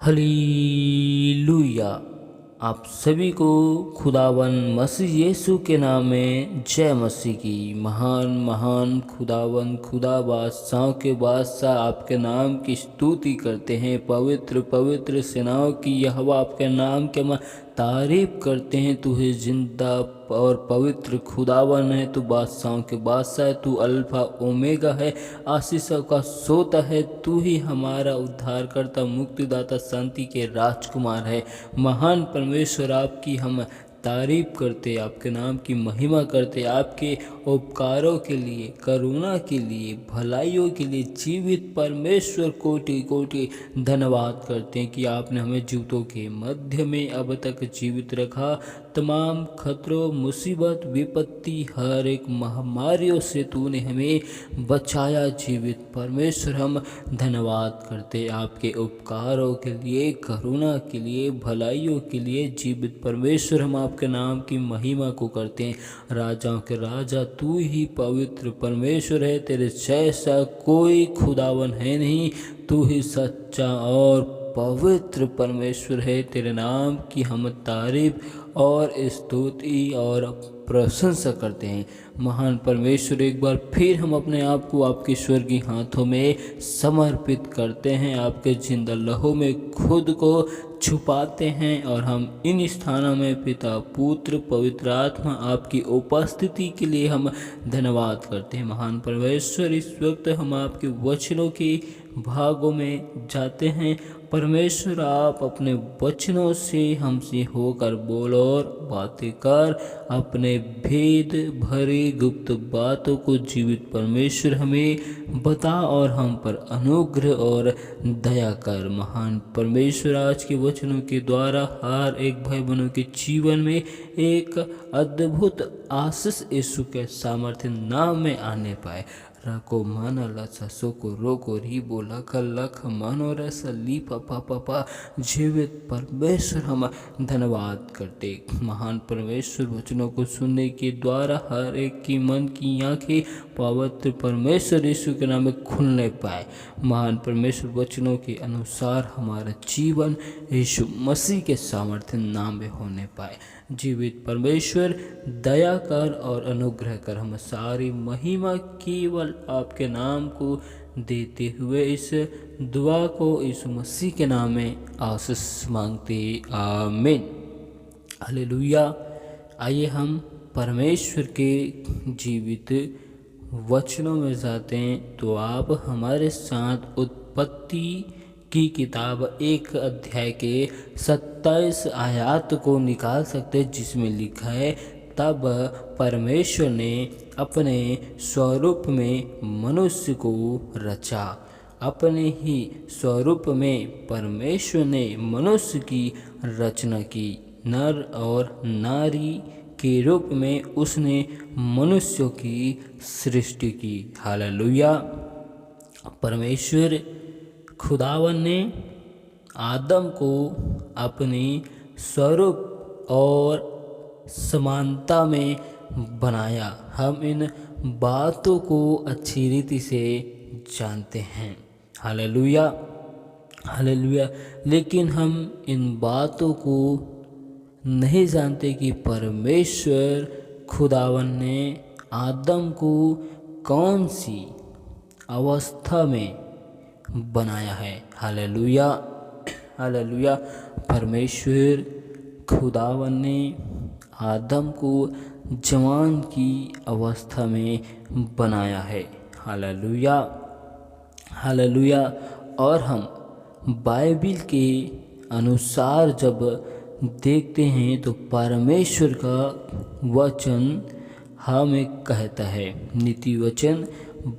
Hallelujah. आप सभी को खुदावन मसीह यीशु के नाम में जय मसीह की। महान महान खुदावन खुदा बादशाह के बादशाह आपके नाम की स्तुति करते हैं। पवित्र पवित्र सेनाओं की यहोवा आपके नाम के हम तारीफ करते हैं। तू है जिंदा और पवित्र खुदावन है। तू बादशाहों के बादशाह है। तू अल्फा ओमेगा है, आशीषों का सोता है। तू ही हमारा उद्धारकर्ता, मुक्तिदाता, शांति के राजकुमार है। महान परमेश्वर आपकी हम तारीफ करते, आपके नाम की महिमा करते, आपके उपकारों के लिए, करुणा के लिए, भलाइयों के लिए जीवित परमेश्वर कोटि कोटि धन्यवाद करते हैं कि आपने हमें जीवितों के मध्य में अब तक जीवित रखा। तमाम खतरों, मुसीबत, विपत्ति, हर एक महामारियों से तूने हमें बचाया। जीवित परमेश्वर हम धन्यवाद करते आपके उपकारों के लिए, करुणा के लिए, भलाइयों के लिए। जीवित परमेश्वर हम आपके नाम की महिमा को करते हैं। राजाओं के राजा तू ही पवित्र परमेश्वर है। तेरे जैसा कोई खुदावन है नहीं। तू ही सच्चा और पवित्र परमेश्वर है। तेरे नाम की हम तारीफ और स्तुति और प्रशंसा करते हैं। महान परमेश्वर, एक बार फिर हम अपने आप को आपके स्वर्गीय हाथों में समर्पित करते हैं। आपके जिंदा लहू में खुद को छुपाते हैं और हम इन स्थानों में पिता, पुत्र, पवित्र आत्मा आपकी उपस्थिति के लिए हम धन्यवाद करते हैं। महान परमेश्वर, इस वक्त हम आपके वचनों के भागों में जाते हैं। परमेश्वर, आप अपने वचनों से हमसे होकर बोलो और बातें कर। अपने भेद भरी गुप्त बातों को जीवित परमेश्वर हमें बता और हम पर अनुग्रह और दया कर। महान परमेश्वर, आज के वचनों के द्वारा हर एक भाई बहनों के जीवन में एक अद्भुत आशीष यीशु के सामर्थ्य नाम में आने पाए। रको माना लसा सोको रोको री बोला कल लख मानो रसा ली पापा पापा। जीवित परमेश्वर, हम धन्यवाद करते। महान परमेश्वर, वचनों को सुनने के द्वारा हर एक की मन की आंखें पवित्र परमेश्वर यीशु के नाम में खुलने पाए। महान परमेश्वर, वचनों के अनुसार हमारा जीवन यीशु मसीह के सामर्थ्य नाम में होने पाए। जीवित परमेश्वर, दया कर और अनुग्रह कर। हम सारी महिमा केवल आपके नाम को देते हुए इस दुआ को यीशु मसीह के नाम में आशीष मांगते, आमीन। हालेलुया। आइए हम परमेश्वर के जीवित वचनों में जाते हैं। तो आप हमारे साथ उत्पत्ति की किताब 1 अध्याय के 27 आयत को निकाल सकते हैं, जिसमें लिखा है, तब परमेश्वर ने अपने स्वरूप में मनुष्य को रचा। अपने ही स्वरूप में परमेश्वर ने मनुष्य की रचना की। नर और नारी के रूप में उसने मनुष्यों की सृष्टि की। हालेलुया। परमेश्वर खुदावन ने आदम को अपने स्वरूप और समानता में बनाया। हम इन बातों को अच्छी रीति से जानते हैं। Hallelujah, hallelujah. लेकिन हम इन बातों को नहीं जानते कि परमेश्वर खुदावन ने आदम को कौन सी अवस्था में बनाया है। Hallelujah, hallelujah. परमेश्वर खुदावन ने आदम को जवान की अवस्था में बनाया है। Hallelujah, hallelujah. और हम बाइबिल के अनुसार जब देखते हैं तो परमेश्वर का वचन हमें कहता है, नीति वचन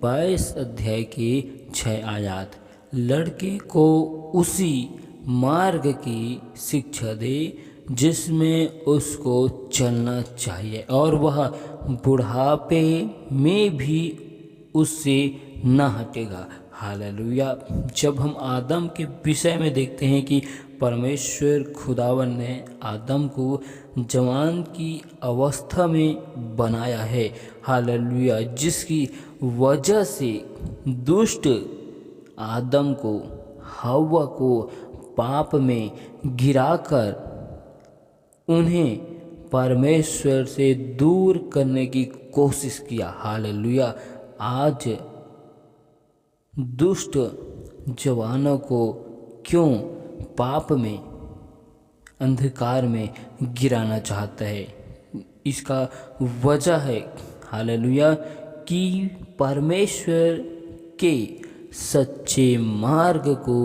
22 अध्याय के 6 आयत, लड़के को उसी मार्ग की शिक्षा दे जिसमें उसको चलना चाहिए, और वह बुढ़ापे में भी उससे न हटेगा। हालेलुया। जब हम आदम के विषय में देखते हैं कि परमेश्वर खुदावन ने आदम को जवान की अवस्था में बनाया है। हालेलुया। जिसकी वजह से दुष्ट आदम को, हव्वा को पाप में गिराकर उन्हें परमेश्वर से दूर करने की कोशिश किया। हालेलुया। आज दुष्ट जवानों को क्यों पाप में, अंधकार में गिराना चाहता है? इसका वजह है, हालेलुया, कि परमेश्वर के सच्चे मार्ग को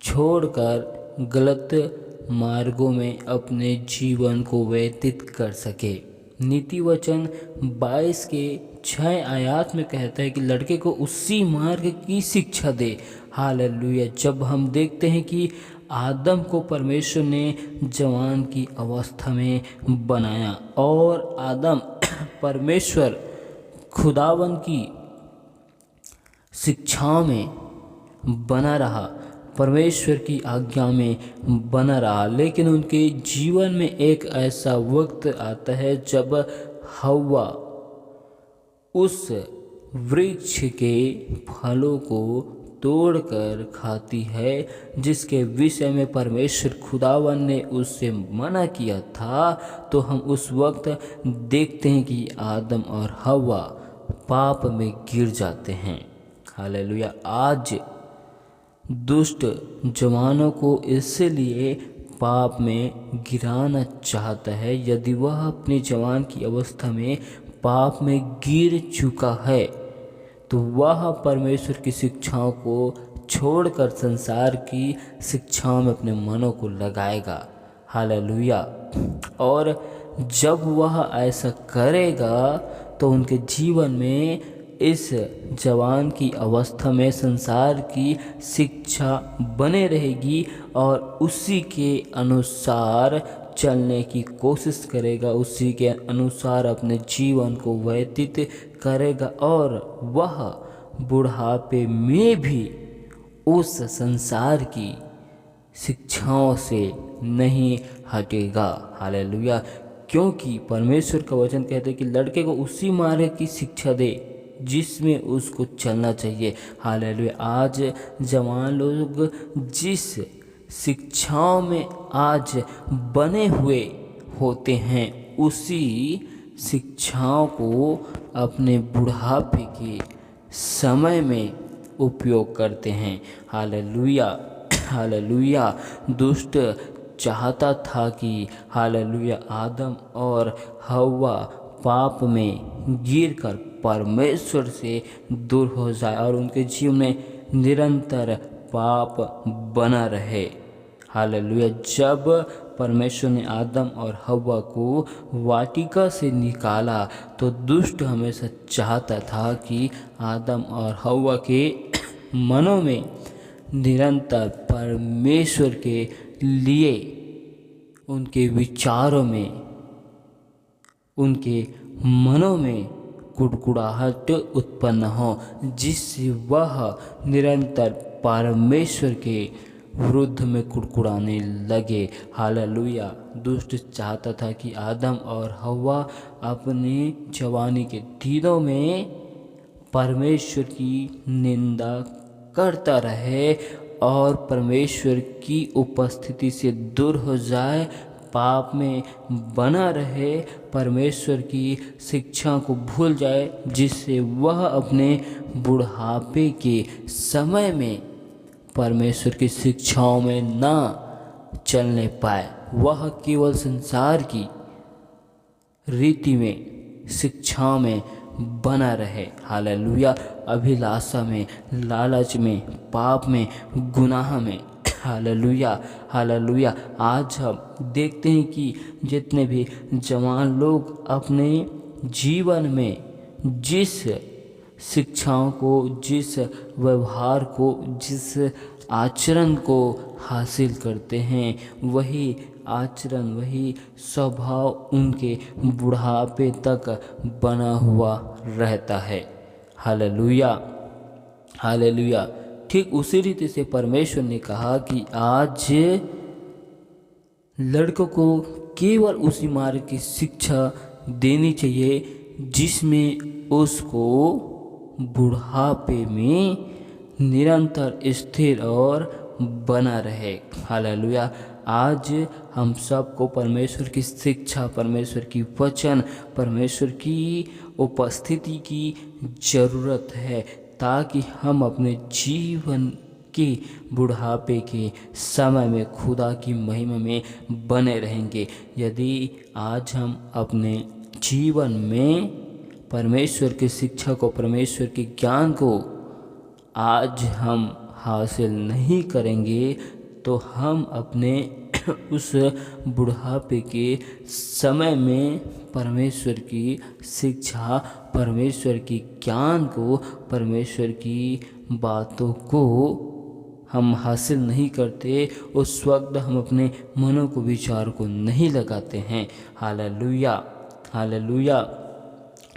छोड़कर गलत मार्गों में अपने जीवन को व्यतीत कर सके। नीति वचन 22 के 6 आयत में कहता है कि लड़के को उसी मार्ग की शिक्षा दे। हालेलुया। जब हम देखते हैं कि आदम को परमेश्वर ने जवान की अवस्था में बनाया और आदम परमेश्वर खुदावन की शिक्षाओं में बना रहा, परमेश्वर की आज्ञा में बना रहा, लेकिन उनके जीवन में एक ऐसा वक्त आता है जब हव्वा उस वृक्ष के फलों को तोड़कर खाती है, जिसके विषय में परमेश्वर खुदावन ने उससे मना किया था। तो हम उस वक्त देखते हैं कि आदम और हव्वा पाप में गिर जाते हैं। हालेलुया। आज दुष्ट जवानों को इसलिए पाप में गिराना चाहता है। यदि वह अपनी जवान की अवस्था में पाप में गिर चुका है तो वह परमेश्वर की शिक्षाओं को छोड़कर संसार की शिक्षाओं में अपने मनों को लगाएगा। हालेलुया। और जब वह ऐसा करेगा तो उनके जीवन में इस जवान की अवस्था में संसार की शिक्षा बने रहेगी और उसी के अनुसार चलने की कोशिश करेगा, उसी के अनुसार अपने जीवन को व्यतीत करेगा और वह बुढ़ापे में भी उस संसार की शिक्षाओं से नहीं हटेगा। हालेलुया। क्योंकि परमेश्वर का वचन कहते हैं कि लड़के को उसी मार्ग की शिक्षा दे जिसमें उसको चलना चाहिए। हालेलुया। आज जवान लोग जिस शिक्षाओं में आज बने हुए होते हैं उसी शिक्षाओं को अपने बुढ़ापे के समय में उपयोग करते हैं। हालेलुया। हालेलुया। दुष्ट चाहता था कि हालेलुया आदम और हव्वा पाप में गिरकर परमेश्वर से दूर हो जाए और उनके जीवन में निरंतर पाप बना रहे। हालेलुया। जब परमेश्वर ने आदम और हव्वा को वाटिका से निकाला तो दुष्ट हमेशा चाहता था कि आदम और हव्वा के मनों में निरंतर परमेश्वर के लिए उनके विचारों में, उनके मनों में कुड़कुड़ाहट उत्पन्न हो, जिससे वह निरंतर परमेश्वर के विरुद्ध में कुड़कुड़ाने लगे। हालेलुया। दुष्ट चाहता था कि आदम और हव्वा अपनी जवानी के दिनों में परमेश्वर की निंदा करता रहे और परमेश्वर की उपस्थिति से दूर हो जाए, पाप में बना रहे, परमेश्वर की शिक्षा को भूल जाए, जिससे वह अपने बुढ़ापे के समय में परमेश्वर की शिक्षाओं में ना चलने पाए। वह केवल संसार की रीति में, शिक्षाओं में बना रहे। हालेलुया। अभिलाषा में, लालच में, पाप में, गुनाह में। हालेलुया। हालेलुया। आज हम देखते हैं कि जितने भी जवान लोग अपने जीवन में जिस शिक्षाओं को, जिस व्यवहार को, जिस आचरण को हासिल करते हैं, वही आचरण, वही स्वभाव उनके बुढ़ापे तक बना हुआ रहता है। हालेलुया। हालेलुया। ठीक उसी रीति से परमेश्वर ने कहा कि आज लड़कों को केवल उसी मार्ग की शिक्षा देनी चाहिए जिसमें उसको बुढ़ापे में निरंतर स्थिर और बना रहे। हालेलुया। आज हम सबको परमेश्वर की शिक्षा, परमेश्वर की वचन, परमेश्वर की उपस्थिति की ज़रूरत है, ताकि हम अपने जीवन के बुढ़ापे के समय में खुदा की महिमा में बने रहेंगे। यदि आज हम अपने जीवन में परमेश्वर की शिक्षा को, परमेश्वर के ज्ञान को आज हम हासिल नहीं करेंगे, तो हम अपने उस बुढ़ापे के समय में परमेश्वर की शिक्षा, परमेश्वर की ज्ञान को, परमेश्वर की बातों को हम हासिल नहीं करते। उस वक्त हम अपने मनों को, विचार को नहीं लगाते हैं। Hallelujah, hallelujah,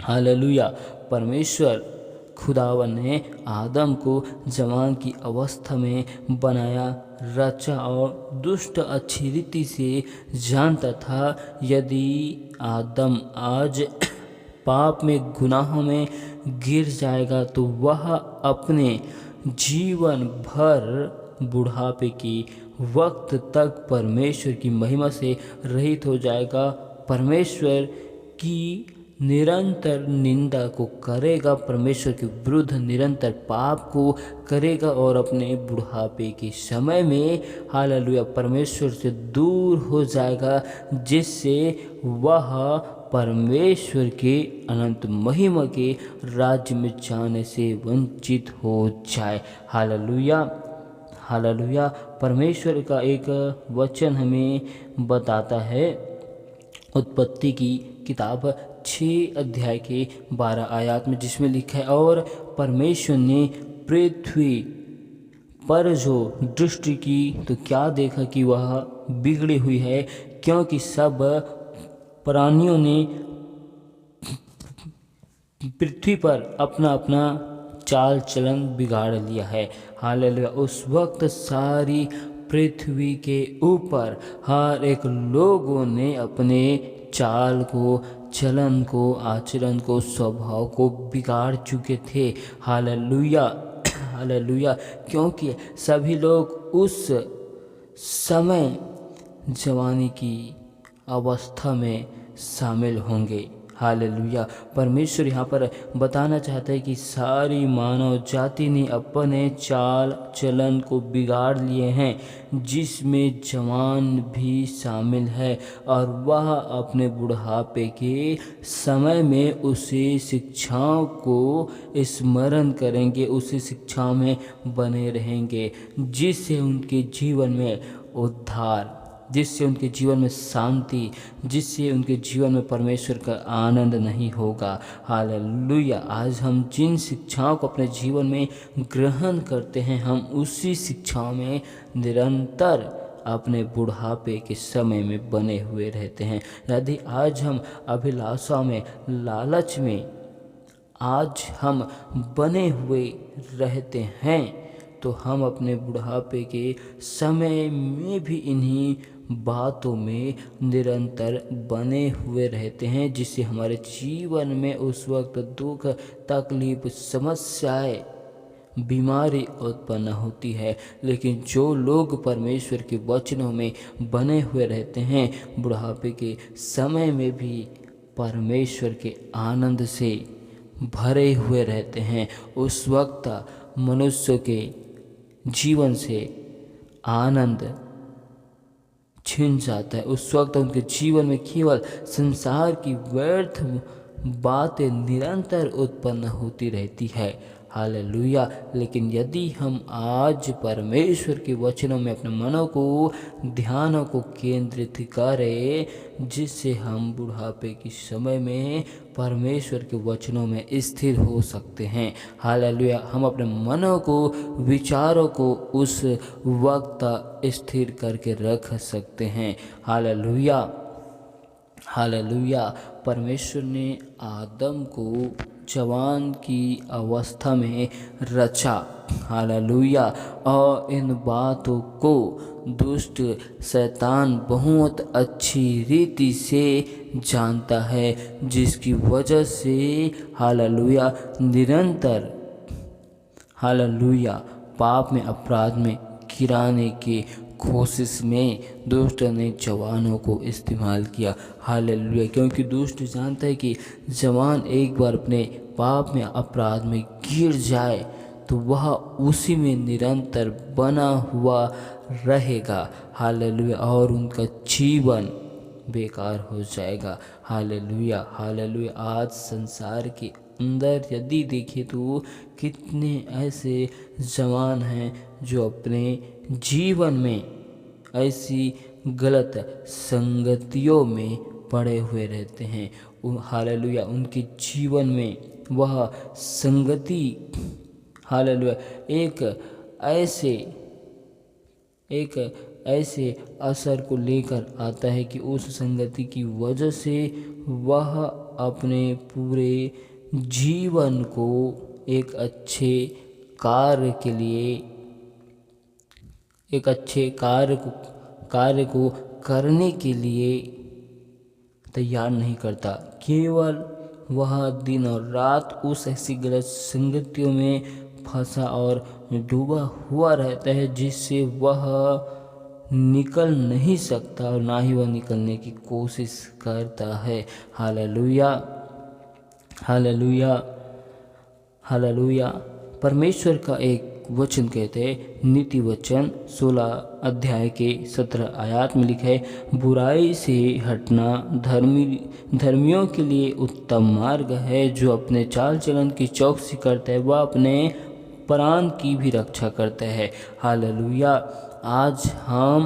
hallelujah. परमेश्वर खुदावन ने आदम को जवान की अवस्था में बनाया, रचा और दुष्ट अच्छी रीति से जानता था। यदि आदम आज पाप में, गुनाहों में गिर जाएगा, तो वह अपने जीवन भर बुढ़ापे की वक्त तक परमेश्वर की महिमा से रहित हो जाएगा। परमेश्वर की निरंतर निंदा को करेगा, परमेश्वर के विरुद्ध निरंतर पाप को करेगा और अपने बुढ़ापे के समय में हालेलुया परमेश्वर से दूर हो जाएगा, जिससे वह परमेश्वर के अनंत महिमा के राज्य में जाने से वंचित हो जाए। Hallelujah, hallelujah. परमेश्वर का एक वचन हमें बताता है, उत्पत्ति की किताब 6 अध्याय के 12 आयत में, जिसमें लिखा है, और परमेश्वर ने पृथ्वी पर जो दृष्टि की तो क्या देखा कि वह बिगड़ी हुई है, क्योंकि सब प्राणियों ने पृथ्वी पर अपना अपना चाल चलन बिगाड़ लिया है। हालेलुया। उस वक्त सारी पृथ्वी के ऊपर हर एक लोगों ने अपने चाल को, चलन को, आचरण को, स्वभाव को बिगाड़ चुके थे। Hallelujah, hallelujah. क्योंकि सभी लोग उस समय जवानी की अवस्था में शामिल होंगे। हालेलुया। परमेश्वर यहाँ पर बताना चाहता है कि सारी मानव जाति ने अपने चाल चलन को बिगाड़ लिए हैं, जिसमें जवान भी शामिल है, और वह अपने बुढ़ापे के समय में उसी शिक्षाओं को स्मरण करेंगे, उसी शिक्षाओं में बने रहेंगे, जिससे उनके जीवन में उद्धार, जिससे उनके जीवन में शांति, जिससे उनके जीवन में परमेश्वर का आनंद नहीं होगा। हालेलुया। आज हम जिन शिक्षाओं को अपने जीवन में ग्रहण करते हैं, हम उसी शिक्षाओं में निरंतर अपने बुढ़ापे के समय में बने हुए रहते हैं। यदि आज हम अभिलाषा में, लालच में आज हम बने हुए रहते हैं, तो हम अपने बुढ़ापे के समय में भी इन्हीं बातों में निरंतर बने हुए रहते हैं, जिससे हमारे जीवन में उस वक्त दुख, तकलीफ, समस्याएं, बीमारी उत्पन्न होती है। लेकिन जो लोग परमेश्वर के वचनों में बने हुए रहते हैं, बुढ़ापे के समय में भी परमेश्वर के आनंद से भरे हुए रहते हैं। उस वक्त मनुष्य के जीवन से आनंद छिन जाता है। उस वक्त उनके जीवन में केवल संसार की व्यर्थ बातें निरंतर उत्पन्न होती रहती है। हालेलुया। लेकिन यदि हम आज परमेश्वर के वचनों में अपने मनों को, ध्यानों को केंद्रित करें, जिससे हम बुढ़ापे के समय में परमेश्वर के वचनों में स्थिर हो सकते हैं। हालेलुया। हम अपने मनों को, विचारों को उस वक्त स्थिर करके रख सकते हैं। Hallelujah, hallelujah. परमेश्वर ने आदम को जवान की अवस्था में रचा। हालेलुया। और इन बातों को दुष्ट शैतान बहुत अच्छी रीति से जानता है, जिसकी वजह से हालेलुया निरंतर हालेलुया पाप में, अपराध में गिराने की कोशिश में दुष्ट ने जवानों को इस्तेमाल किया। हालेलुया। क्योंकि दुष्ट जानता है कि जवान एक बार अपने पाप में, अपराध में गिर जाए तो वह उसी में निरंतर बना हुआ रहेगा। हालेलुया। और उनका जीवन बेकार हो जाएगा। Hallelujah, hallelujah. आज संसार के अंदर यदि देखें तो कितने ऐसे जवान हैं जो अपने जीवन में ऐसी गलत संगतियों में पड़े हुए रहते हैं। हालेलुया। उनके जीवन में वह संगति, हालेलुया, एक ऐसे असर को लेकर आता है कि उस संगति की वजह से वह अपने पूरे जीवन को एक अच्छे कार्य के लिए, एक अच्छे कार्य को करने के लिए तैयार नहीं करता। केवल वह दिन और रात उस ऐसी गलत संगतियों में फंसा और डूबा हुआ रहता है जिससे वह निकल नहीं सकता और ना ही वह निकलने की कोशिश करता है। Hallelujah, hallelujah, hallelujah. परमेश्वर का एक वचन कहते हैं, नीति वचन 16 अध्याय के 17 आयत में लिखा है, बुराई से हटना धर्मियों के लिए उत्तम मार्ग है। जो अपने चाल चलन की चौकसी करता है वह अपने प्राण की भी रक्षा करता है। हालेलुया। आज हम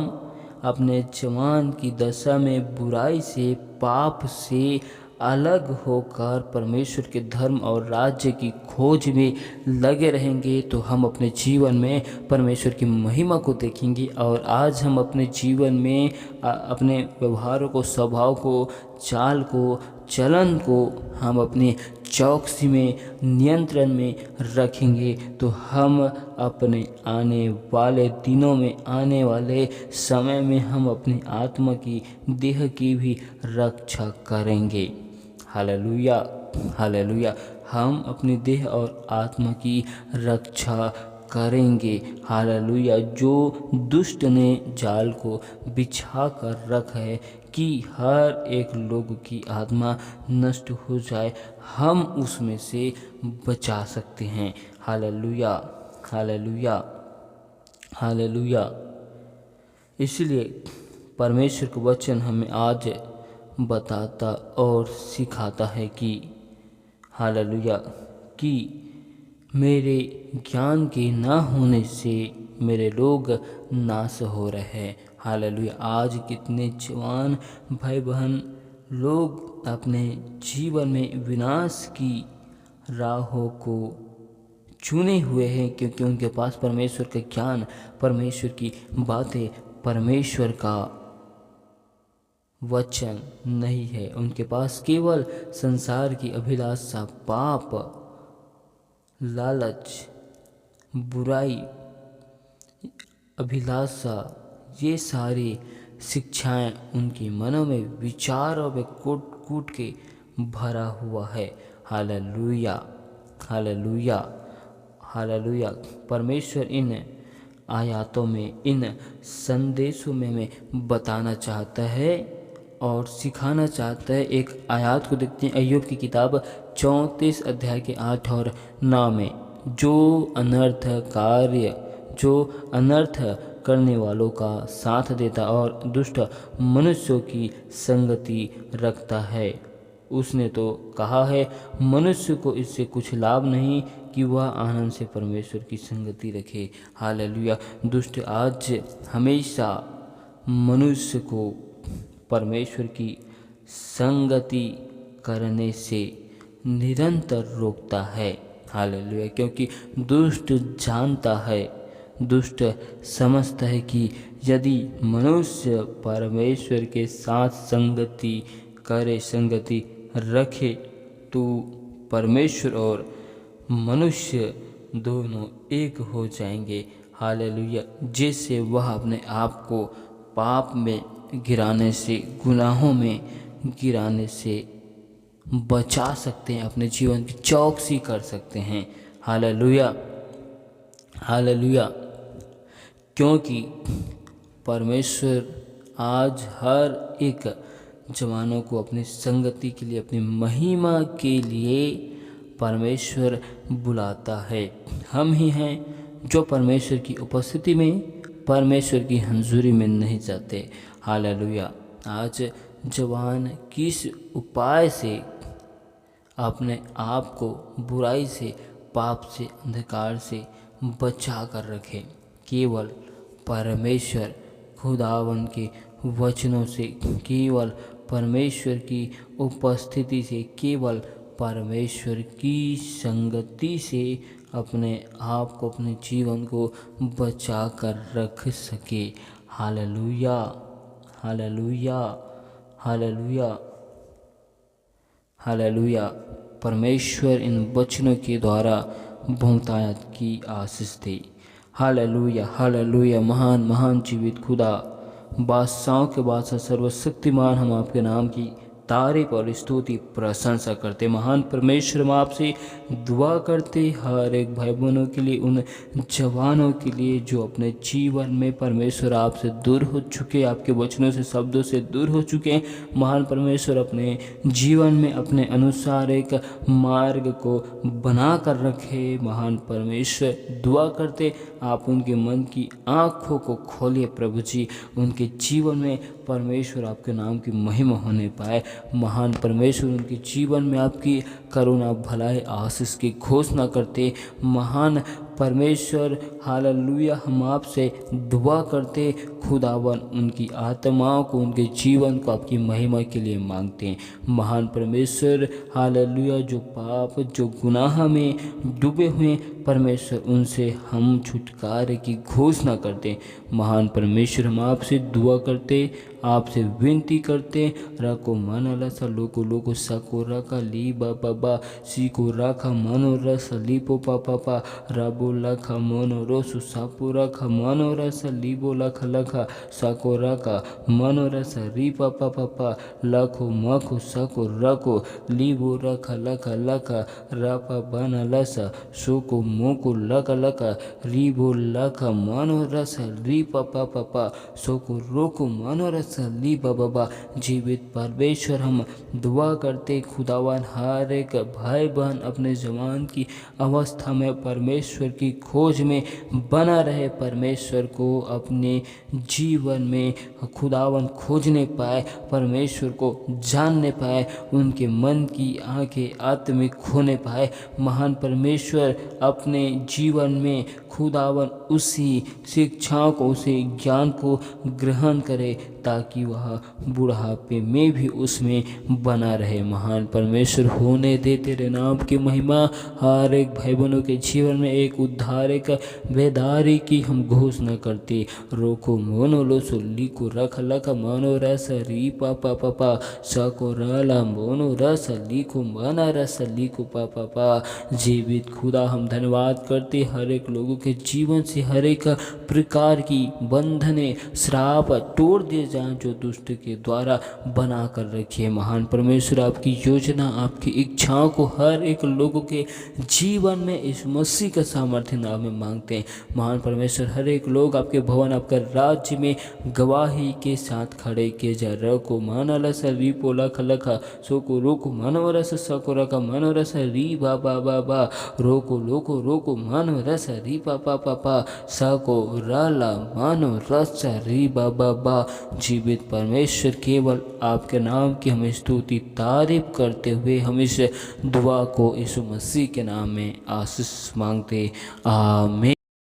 अपने जवान की दशा में बुराई से, पाप से अलग होकर परमेश्वर के धर्म और राज्य की खोज में लगे रहेंगे तो हम अपने जीवन में परमेश्वर की महिमा को देखेंगे। और आज हम अपने जीवन में अपने व्यवहारों को, स्वभाव को, चाल को, चलन को हम अपने चौकसी में, नियंत्रण में रखेंगे तो हम अपने आने वाले दिनों में, आने वाले समय में हम अपनी आत्मा की, देह की भी रक्षा करेंगे। Hallelujah, hallelujah. हम अपनी देह और आत्मा की रक्षा करेंगे। हालेलुया। जो दुष्ट ने जाल को बिछा कर रखा है कि हर एक लोग की आत्मा नष्ट हो जाए, हम उसमें से बचा सकते हैं। Hallelujah, hallelujah, hallelujah. इसलिए परमेश्वर का वचन हमें आज बताता और सिखाता है कि, हालेलुया, कि मेरे ज्ञान के ना होने से मेरे लोग नाश हो रहे हैं। हालेलुया। आज कितने जवान भाई बहन लोग अपने जीवन में विनाश की राहों को चुने हुए हैं क्योंकि उनके पास परमेश्वर का ज्ञान, परमेश्वर की बातें, परमेश्वर का वचन नहीं है। उनके पास केवल संसार की अभिलाषा, पाप, लालच, बुराई, अभिलाषा, ये सारी शिक्षाएं उनके मनों में, विचारों में कूट कूट के भरा हुआ है। Hallelujah, hallelujah, hallelujah. परमेश्वर इन आयातों में, इन संदेशों में हमें बताना चाहता है और सिखाना चाहता है। एक आयत को देखते हैं, अय्यूब की किताब 34 अध्याय के 8 और 9 में, जो अनर्थ करने वालों का साथ देता और दुष्ट मनुष्यों की संगति रखता है, उसने तो कहा है, मनुष्य को इससे कुछ लाभ नहीं कि वह आनंद से परमेश्वर की संगति रखे। हालेलुया। दुष्ट आज हमेशा मनुष्य को परमेश्वर की संगति करने से निरंतर रोकता है। हालेलुया। क्योंकि दुष्ट जानता है, दुष्ट समझता है कि यदि मनुष्य परमेश्वर के साथ संगति करे, संगति रखे, तो परमेश्वर और मनुष्य दोनों एक हो जाएंगे। हालेलुया। जिससे वह अपने आप को पाप में गिराने से, गुनाहों में गिराने से बचा सकते हैं, अपने जीवन की चौकसी कर सकते हैं। Hallelujah, hallelujah. क्योंकि परमेश्वर आज हर एक जवानों को अपनी संगति के लिए, अपनी महिमा के लिए परमेश्वर बुलाता है। हम ही हैं जो परमेश्वर की उपस्थिति में, परमेश्वर की हंजूरी में नहीं जाते। हालेलुया। आज जवान किस उपाय से अपने आप को बुराई से, पाप से, अंधकार से बचा कर रखें? केवल परमेश्वर खुदावन के वचनों से, केवल परमेश्वर की उपस्थिति से, केवल परमेश्वर की संगति से अपने आप को, अपने जीवन को बचा कर रख सके। Hallelujah, hallelujah, hallelujah, hallelujah. परमेश्वर इन वचनों के द्वारा बहुतायत की आशीष दे। Hallelujah, hallelujah. महान महान जीवित खुदा, बादशाहों के बादशाह, सर्वशक्तिमान, हम आपके नाम की तारीफ और स्तुति प्रशंसा करते। महान परमेश्वर, हम आपसे दुआ करते हर एक भाई बहनों के लिए, उन जवानों के लिए जो अपने जीवन में परमेश्वर आपसे दूर हो चुके, आपके वचनों से, शब्दों से दूर हो चुके हैं। महान परमेश्वर, अपने जीवन में अपने अनुसार एक मार्ग को बना कर रखे। महान परमेश्वर, दुआ करते आप उनके मन की आँखों को खोलिए प्रभु जी, उनके जीवन में परमेश्वर आपके नाम की महिमा होने पाए। महान परमेश्वर, उनके जीवन में आपकी करुणा, भलाई, आशीष की घोषणा करते। महान परमेश्वर, हालेलुया, हम आपसे दुआ करते खुदावन, उनकी आत्माओं को, उनके जीवन को आपकी महिमा के लिए मांगते हैं। महान परमेश्वर, हालेलुया, जो पाप, जो गुनाह में डूबे हुए परमेश्वर, उनसे हम छुटकारे की घोषणा करते। महान परमेश्वर, हम आपसे दुआ करते, आपसे विनती करते। रखो मन अलसा लोको लोको सको रखा ली बाबा सीको रखा मनो रस लीपो पापा रबो लखा मनो रोसु सापो रखा मनो रस लीबो लख लखा सको रखा मनो रस री पापा लखो मखो सको रखो लीबो रखा लखा लखा रापा बना लसा सोको मोको लका लका रीबो लखा मनो रस री पापा सोको रोको मनो रस ली बाबा। जीवित परमेश्वर, हम दुआ करते खुदावन, हर एक भाई बहन अपने जवान की अवस्था में परमेश्वर की खोज में बना रहे, परमेश्वर को अपने जीवन में खुदावन खोजने पाए, परमेश्वर को जानने पाए, उनके मन की आंखें आत्मिक खोने पाए। महान परमेश्वर, अपने जीवन में खुदावन उसी शिक्षाओं को, उसी ज्ञान को ग्रहण करे ताकि वह बुढ़ापे में भी उसमें बना रहे। महान परमेश्वर, होने दे तेरे नाम की महिमा हर एक भाई बहनों के जीवन में एक उद्धारक बेदारी की हम घोषणा करते। रोको मोनो लो सोली को रख लख मनो रस री पापा सको रला मोनो रस लिखो मना रस लिखो पापा। जीवित खुदा, हम धन्यवाद करते हर एक लोगों के जीवन से हर एक प्रकार की बंधने, श्राप तोड़ दिए जाएं जो दुष्ट के द्वारा बना कर रखिए। महान परमेश्वर, आपकी योजना, आपकी इच्छाओं को हर एक लोगों के जीवन में इस मसीह का सामर्थ्य नाम में मांगते हैं। महान परमेश्वर, हर एक लोग आपके भवन, आपके राज्य में गवाही के साथ खड़े किए जाए। रखो मानलस रीपो लख लखा सोको रोको मनोरस सको रखा मनोरस री बाबा रोको लोको रोको मनोरस री पापा सको राला मानो रस री बाबा। जीवित परमेश्वर, केवल आपके नाम की हम स्तुति तारीफ करते हुए हम इस दुआ को यीशु मसीह के नाम में आशीष मांगते। आमीन।